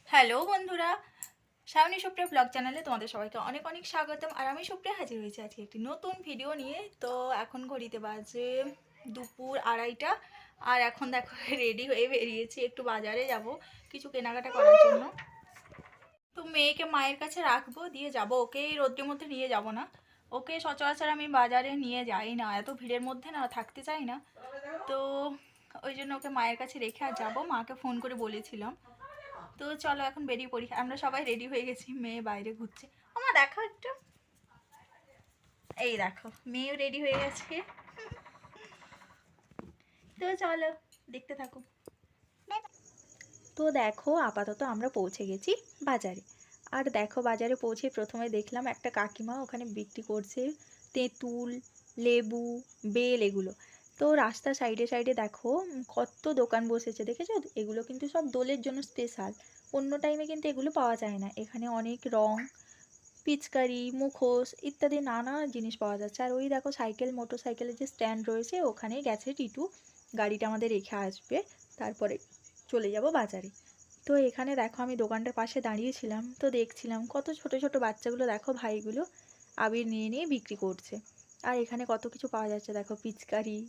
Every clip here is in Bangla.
হ্যালো বন্ধুরা, শাওনি সুপ্রিয়া ব্লগ চ্যানেলে তোমাদের সবাইকে অনেক অনেক স্বাগতম। আর আমি সুপ্রিয়া হাজির হয়েছি আজকে একটি নতুন ভিডিও নিয়ে। তো এখন ঘড়িতে বাজে দুপুর 2:30, আর এখন দেখো রেডি হয়ে বেরিয়েছি, একটু বাজারে যাব কিছু কেনাকাটা করার জন্য। তো মেয়েকে মায়ের কাছে রাখবো, দিয়ে যাব। ওকে এই রোদ্রের মধ্যে নিয়ে যাব না, ওকে সচরাচর আমি বাজারে নিয়ে যাই না, এত ভিড়ের মধ্যে না থাকতে চাই না। তো ওই জন্য ওকে মায়ের কাছে রেখে আর যাবো, মাকে ফোন করে বলেছিলাম। তো চলো এখন বেরিয়ে পড়ি। আমরা সবাই রেডি হয়ে গেছি, মেয়ে বাইরে ঘুরছে। আমার দেখো একটু, এই দেখো মেয়েও রেডি হয়ে গেছে। তো চলো দেখতে থাকো। তো দেখো আপাতত আমরা পৌঁছে গেছি বাজারে। আর দেখো বাজারে পৌঁছে প্রথমে দেখলাম একটা কাকিমা ওখানে বিক্রি করছে তেঁতুল, লেবু, বেল এগুলো। তো রাস্তা সাইডে সাইডে দেখো কত দোকান বসেছে, দেখেছো? এগুলো কিন্তু সব দোলের জন্য স্পেশাল, অন্য টাইমে কিন্তু এগুলো পাওয়া যায় না। এখানে অনেক রং, পিচকারি, মুখোশ ইত্যাদি নানা জিনিস পাওয়া যাচ্ছে। আর ওই দেখো সাইকেল, মোটর সাইকেলের যে স্ট্যান্ড রয়েছে ওখানেই গেছে টিটু, গাড়িটা আমাদের রেখে আসবে, তারপরে চলে যাব বাজারে। তো এখানে দেখো আমি দোকানটার পাশে দাঁড়িয়েছিলাম, তো দেখছিলাম কত ছোট ছোট বাচ্চাগুলো দেখো ভাইগুলো আবির নিয়ে নিয়ে বিক্রি করছে। আর এখানে কত কিছু পাওয়া যাচ্ছে দেখো, পিচকারি,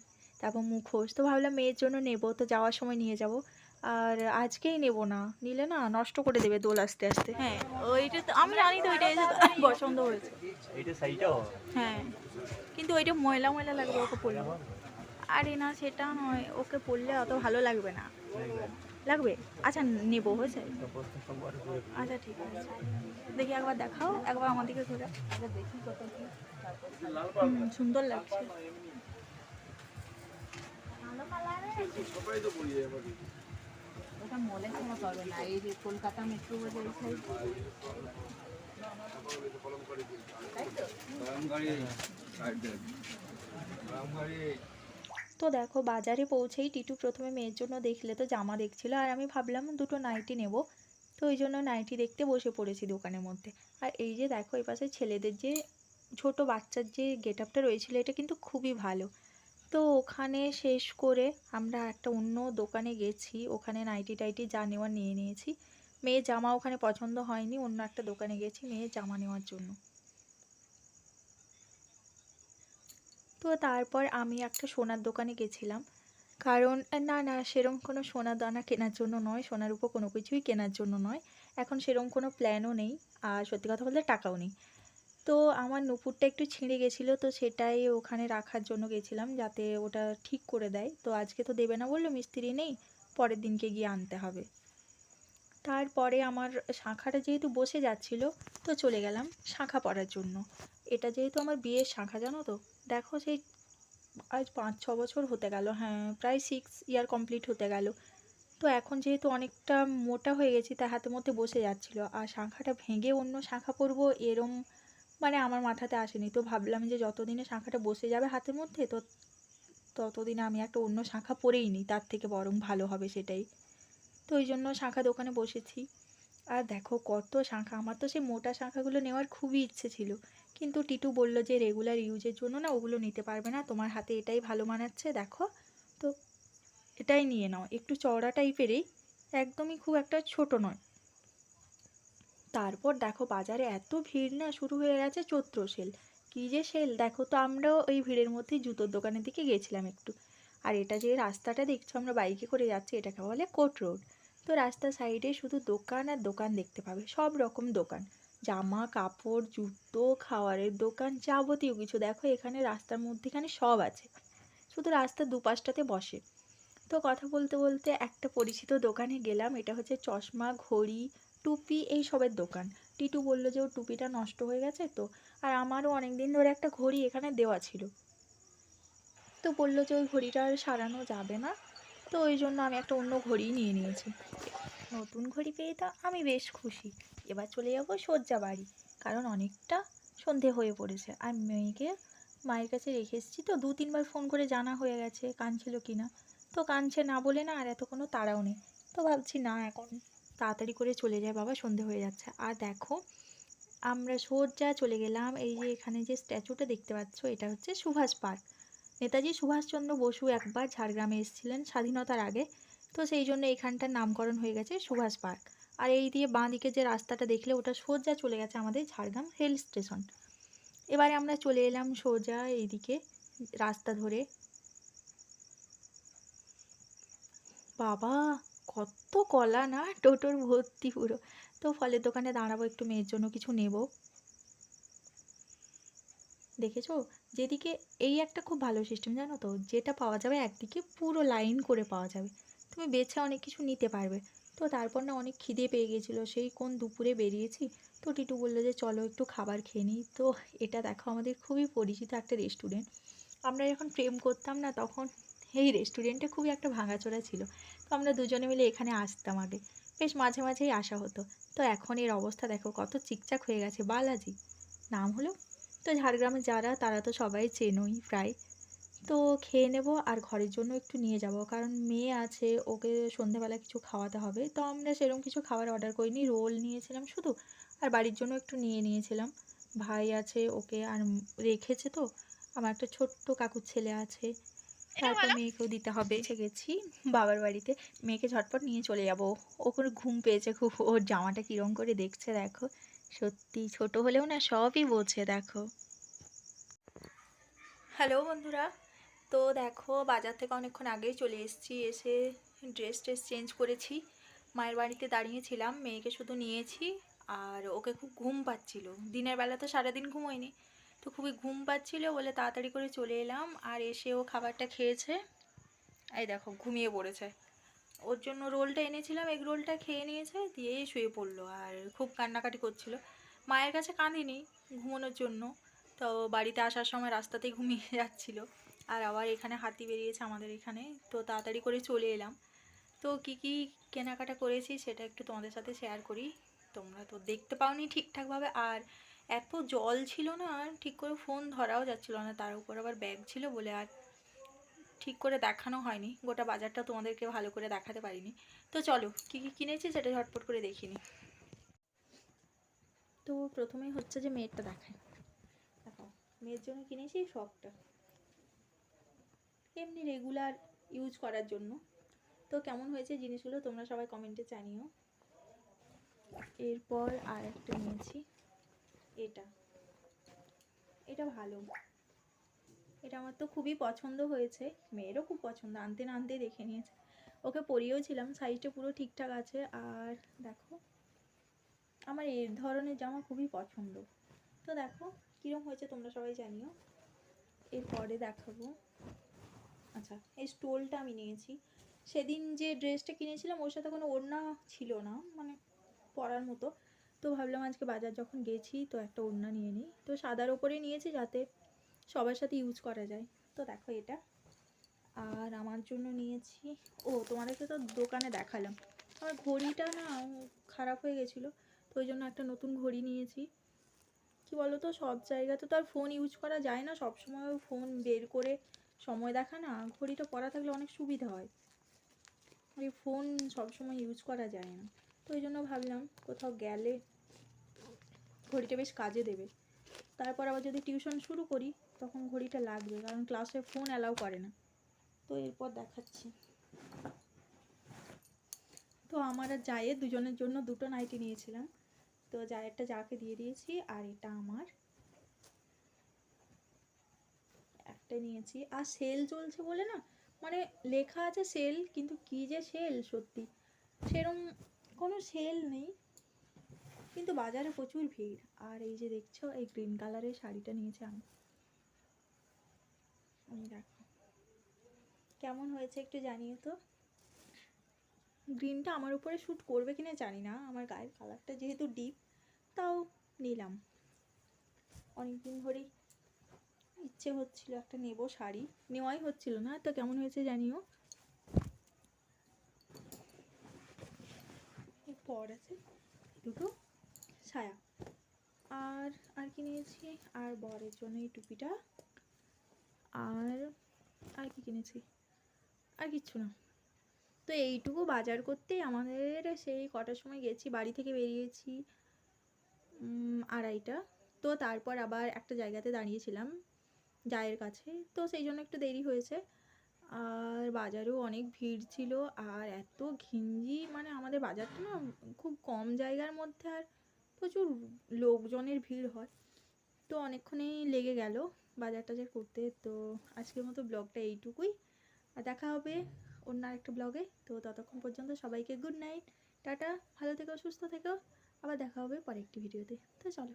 তারপর মুখোশ। তো ভাবলাম মেয়ের জন্য নেব, তো যাওয়ার সময় নিয়ে যাব। আর আজকেই নেব না, নিলে না নষ্ট করে দেবে দোল আস্তে আস্তে। হ্যাঁ ওইটা তো আমি জানি, তো ওইটা এসে পছন্দ হয়েছে। এইটা সাইটাও হ্যাঁ কিন্তু ওইটা ময়লা ময়লা লাগবে ওকে পরলে। আরে না সেটা নয়, ওকে পরলে অত ভালো লাগবে না। লাগবে? আচ্ছা নেবো, হয়েছে। আচ্ছা ঠিক আছে, দেখি একবার দেখাও, একবার আমাদেরকে ঘুরে দেখি কত কি। সুন্দর লাগছে। ওটা মলে কোনো পাবে না, এই যে কলকাতা মেট্রো বাজার এই সাইড। তাই তো। তো দেখো বাজারে পৌঁছেই টিটু প্রথমে মেয়ের জন্য দেখলে তো জামা দেখছিল, আর আমি ভাবলাম দুটো নাইটি নেব। তো ওই জন্য নাইটি দেখতে বসে পড়েছি দোকানের মধ্যে। আর এই যে দেখো এই পাশে ছেলেদের যে ছোট বাচ্চার যে গেট আপটা রয়েছিল, এটা কিন্তু খুবই ভালো। তো ওখানে শেষ করে আমরা একটা অন্য দোকানে গেছি, ওখানে নাইটি টাইটি যা নেওয়ার নিয়ে নিয়েছি। মেয়ের জামা ওখানে পছন্দ হয়নি, অন্য একটা দোকানে গেছি মেয়ের জামা নেওয়ার জন্য। তো তারপর আমি একটা সোনার দোকানে গেছিলাম, কারণ না না সেরকম কোনো সোনা দানা কেনার জন্য নয়, সোনার উপর কোনো কিছুই কেনার জন্য নয়। এখন সেরকম কোনো প্ল্যানও নেই, আর সত্যি কথা বলতে টাকাও নেই। তো আমার নুপুরটা একটু ছিঁড়ে গেছিলো, তো সেটাই ওখানে রাখার জন্য গেছিলাম যাতে ওটা ঠিক করে দেয়। তো আজকে তো দেবে না বললো, মিস্ত্রি নেই, পরের দিনকে গিয়ে আনতে হবে। তারপরে আমার শাঁখাটা যেহেতু বসে যাচ্ছিলো, তো চলে গেলাম শাঁখা পরার জন্য। এটা যেহেতু আমার বিয়ের শাঁখা, জানো তো, দেখো সেই আজ 5-6 বছর হতে গেল, হ্যাঁ প্রায় 6 ইয়ার কমপ্লিট হতে গেল। তো এখন যেহেতু অনেকটা মোটা হয়ে গেছি, তাই হাতের মধ্যে বসে যাচ্ছিলো। আর শাঁখাটা ভেঙে অন্য শাঁখা পরবো এরম মানে আমার মাথাতে আসেনি। তো ভাবলাম যে যতদিনে শাঁখাটা বসে যাবে হাতের মধ্যে, তো ততদিনে আমি একটা অন্য শাঁখা পরেই নিই, তার থেকে বরং ভালো হবে সেটাই। তো ওই জন্য শাঁখা দোকানে বসেছি। আর দেখো কত শাঁখা, আমার তো সেই মোটা শাঁখাগুলো নেওয়ার খুবই ইচ্ছে ছিল, কিন্তু টিটু বলল যে রেগুলার ইউজের জন্য না ওগুলো নিতে পারবে না, তোমার হাতে এটাই ভালো মানাচ্ছে দেখো, তো এটাই নিয়ে নাও, একটু চওড়া টাইপেরই, একদমই খুব একটা ছোট নয়। তারপর দেখো বাজারে এত ভিড় না, শুরু হয়ে গেছে চৈত্র সেল। কী যে সেল দেখো, তো আমরাও ওই ভিড়ের মধ্যেই জুতোর দোকানের দিকে গেছিলাম একটু। আর এটা যে রাস্তাটা দেখছো আমরা বাইকে করে যাচ্ছি, এটাকে বলে কোট রোড। তো রাস্তার সাইডে শুধু দোকান আর দোকান দেখতে পাবে, সব রকম দোকান, জামা কাপড়, জুতো, খাওয়ারের দোকান, যাবতীয় কিছু দেখো এখানে রাস্তার মধ্যেখানে সব আছে, শুধু রাস্তার দুপাশটাতে বসে। তো কথা বলতে বলতে একটা পরিচিত দোকানে গেলাম, এটা হচ্ছে চশমা, ঘড়ি, টুপি এই সবের দোকান। টিটু বলল যে ওর টুপিটা নষ্ট হয়ে গেছে, তো আর আমারও অনেক দিন ধরে একটা ঘড়ি এখানে দেওয়া ছিল, তো বললো যে ওই ঘড়িটা আর সারানো যাবে না। তো ওই জন্য আমি একটা অন্য ঘড়ি নিয়ে নিয়েছি। নতুন ঘড়ি পেয়ে তো আমি বেশ খুশি। এবার চলে যাবো শয্যা বাড়ি, কারণ অনেকটা সন্ধে হয়ে পড়েছে। আর মেয়েকে মায়ের কাছে রেখে এসেছি, তো 2-3 বার ফোন করে জানা হয়ে গেছে কাঁদছিল কি না। তো কাঁদছে না বলে না আর এত কোনো তাড়াও নেই। তো ভাবছি না এখন তাড়াতাড়ি করে চলে যায়, বাবা সন্ধে হয়ে যাচ্ছে। আর দেখো আমরা সোজা চলে গেলাম, এই যে এখানে যে স্ট্যাচুটা দেখতে পাচ্ছ এটা হচ্ছে সুভাষ পার্ক। নেতাজি সুভাষচন্দ্র বসু একবার ঝাড়গ্রামে এসেছিলেন স্বাধীনতার আগে, তো সেই জন্য এখানটার নামকরণ হয়ে গেছে সুভাষ পার্ক। আর এই দিয়ে বাঁ দিকে যে রাস্তাটা দেখলে ওটা সোজা চলে গেছে আমাদের ঝাড়গ্রাম রেল স্টেশন। এবারে আমরা চলে এলাম সোজা এইদিকে রাস্তা ধরে। বাবা, কত কলা না, টোটোর ভর্তি পুরো। তো ফলের দোকানে দাঁড়াবো, একটু মেয়ের জন্য কিছু নেব। দেখেছো, যেদিকে এই একটা খুব ভালো সিস্টেম জানো তো, যেটা পাওয়া যাবে একদিকে পুরো লাইন করে পাওয়া যাবে, তুমি বেছে অনেক কিছু নিতে পারবে। তো তারপর না অনেক খিদে পেয়ে গেছিলো, সেই কোন দুপুরে বেরিয়েছি। তো টিটু বললো যে চলো একটু খাবার খেয়ে নিই। তো এটা দেখো আমাদের খুবই পরিচিত একটা রেস্টুরেন্ট। আমরা যখন প্রেম করতাম না তখন এই রেস্টুরেন্টে খুবই একটা ভাঙাচোরা ছিল। তো আমরা দুজনে মিলে এখানে আসতাম আগে, বেশ মাঝে মাঝেই আসা হতো। তো এখন এর অবস্থা দেখো, কত চিকচাক হয়ে গেছে, বালাজি নাম হলো। তো ঝাড়গ্রামে যারা তারা তো সবাই চেনোই প্রায়। তো খেয়ে নেব আর ঘরের জন্য একটু নিয়ে যাব, কারণ মেয়ে আছে, ওকে সন্ধেবেলা কিছু খাওয়াতে হবে। তো আমরা সেরকম কিছু খাবার অর্ডার করিনি, রোল নিয়েছিলাম শুধু, আর বাড়ির জন্য একটু নিয়ে নিয়েছিলাম। ভাই আছে, ওকে আর রেখেছে। তো আমার একটা ছোট্ট কাকুর ছেলে আছে, তারপর মেয়েকেও দিতে হবে। এসে গেছি বাবার বাড়িতে, মেয়েকে ঝটপট নিয়ে চলে যাব। ও কোনো ঘুম পেয়েছে খুব, ওর জামাটা কীরকম করে দেখছে দেখো, সত্যি ছোট হলেও না সবই বোঝে দেখো। হ্যালো বন্ধুরা, তো দেখো বাজার থেকে অনেকক্ষণ আগেই চলে এসেছি, এসে ড্রেস চেঞ্জ করেছি, মায়ের বাড়িতে দাঁড়িয়েছিলাম, মেয়েকে শুধু নিয়েছি। আর ওকে খুব ঘুম পাচ্ছিল, দিনের বেলা তো সারাদিন ঘুমোয়নি, তো খুবই ঘুম পাচ্ছিল বলে তাড়াতাড়ি করে চলে এলাম। আর এসে ও খাবারটা খেয়েছে, এই দেখো ঘুমিয়ে পড়েছে। ওর জন্য রোলটা এনেছিলাম, এগ রোলটা খেয়ে নিয়েছে, দিয়েই শুয়ে পড়লো আর খুব কান্নাকাটি করছিল। মায়ের কাছে কাঁদিনি, ঘুমানোর জন্য। তো বাড়িতে আসার সময় রাস্তাতেই ঘুমিয়ে যাচ্ছিল। আর আবার এখানে হাতি বেরিয়েছে আমাদের এখানে, তো তাড়াতাড়ি করে চলে এলাম। তো কী কী কেনাকাটা করেছি সেটা একটু তোমাদের সাথে শেয়ার করি, তোমরা তো দেখতে পাওনি ঠিকঠাকভাবে। আর এত জল ছিল না, ঠিক করে ফোন ধরাও যাচ্ছিল না, তার উপর আবার ব্যাগ ছিল বলে আর ঠিক করে দেখানো হয়নি, গোটা বাজারটা তোমাদেরকে ভালো করে দেখাতে পারিনি। তো চলো কী কী কিনেছি সেটা ঝটপট করে দেখিনি। তো প্রথমেই হচ্ছে যে মেয়েরটা দেখাই, দেখো মেয়ের জন্য কিনেছি ফ্রকটা, এমনি রেগুলার ইউজ করার জন্য। তো কেমন হয়েছে জিনিসগুলো তোমরা সবাই কমেন্টে জানিও। এরপর আর একটা নিয়েছি, এটা এটা ভালো, এটা আমার তো খুবই পছন্দ হয়েছে, মেয়েরও খুব পছন্দ, আনতে না আনতে দেখে নিয়েছে। ওকে পরিয়েও ছিলাম, সাইজটা পুরো ঠিকঠাক আছে। আর দেখো আমার এই ধরনের জামা খুবই পছন্দ। তো দেখো কীরকম হয়েছে তোমরা সবাই জানিও। এরপরে দেখাবো, আচ্ছা এই স্টোলটা আমি নিয়েছি, সেদিন যে ড্রেসটা কিনেছিলাম ওর সাথে কোনো ওড়না ছিল না, মানে পরার মতো। তো ভাবলাম আজকে বাজার যখন গেছি তো একটা ওড়না নিয়ে নিই, তো সাদার ওপরে নিয়েছি যাতে সবার সাথে ইউজ করা যায়। তো দেখো এটা। আর আমার জন্য নিয়েছি, ও তোমাদেরকে তো দোকানে দেখালাম, আমার ঘড়িটা না খারাপ হয়ে গেছিলো, তো ওই জন্য একটা নতুন ঘড়ি নিয়েছি। কি বলো তো, সব জায়গাতে তো আর ফোন ইউজ করা যায় না, সব সময় ফোন বের করে সময় দেখা না, ঘড়িটা পরা থাকলে অনেক সুবিধা হয়, এই ফোন সবসময় ইউজ করা যায় না। তো ওই জন্য ভাবলাম কোথাও গেলে ঘড়িটা বেশ কাজে দেবে। তারপর আবার যদি টিউশন শুরু করি তখন ঘড়িটা লাগবে, কারণ ক্লাসে ফোন অ্যালাউ করে না। তো এরপর দেখাচ্ছি, তো আমার আর জায়ের দুজনের জন্য দুটো নাইটি নিয়েছিলাম। তো জায়েরটা যাকে দিয়ে দিয়েছি, আর এটা আমার একটা নিয়েছি। আর সেল চলছে বলে না, মানে লেখা আছে সেল, কিন্তু কি যে সেল, সত্যি সেরম কোনো সেল নেই, কিন্তু বাজারে প্রচুর ভিড়। আর এই যে দেখছো এই গ্রিন কালারের শাড়িটা নিয়েছি আমি, দেখো কেমন হয়েছে একটু জানিও তো। গ্রিনটা আমার উপরে শ্যুট করবে কিনা জানি না, আমার গায়ের কালারটা যেহেতু ডিপ, তাও নিলাম। অনেকদিন ধরেই ইচ্ছে হচ্ছিল একটা নেবো শাড়ি, নেওয়াই হচ্ছিল না। তো কেমন হয়েছে জানিও। এরপর আছে দুটো সায়া, আর আর কি নিয়েছি, আর বরের জন্য এই টুপিটা, আর আর কি কিনেছি, আর কিচ্ছু না। তো এইটুকু বাজার করতেই আমাদের সেই কটার সময় গেছি, বাড়ি থেকে বেরিয়েছি 2:30টা। তো তারপর আবার একটা জায়গাতে দাঁড়িয়েছিলাম জায়ের কাছে, তো সেই জন্য একটু দেরি হয়েছে। আর বাজারেও অনেক ভিড় ছিল, আর এত ঘিঞ্জি, মানে আমাদের বাজারটা না খুব কম জায়গার মধ্যে, আর প্রচুর লোকজনের ভিড় হয়, তো অনেকক্ষণই লেগে গেল বাজার টাজার করতে। তো আজকের মতো ব্লগটা এইটুকুই, আর দেখা হবে অন্য আরেকটা ব্লগে। তো ততক্ষণ পর্যন্ত সবাইকে গুড নাইট, টাটা, ভালো থেকো, সুস্থ থেকো, আবার দেখা হবে পরে একটি ভিডিওতে। তো চলো।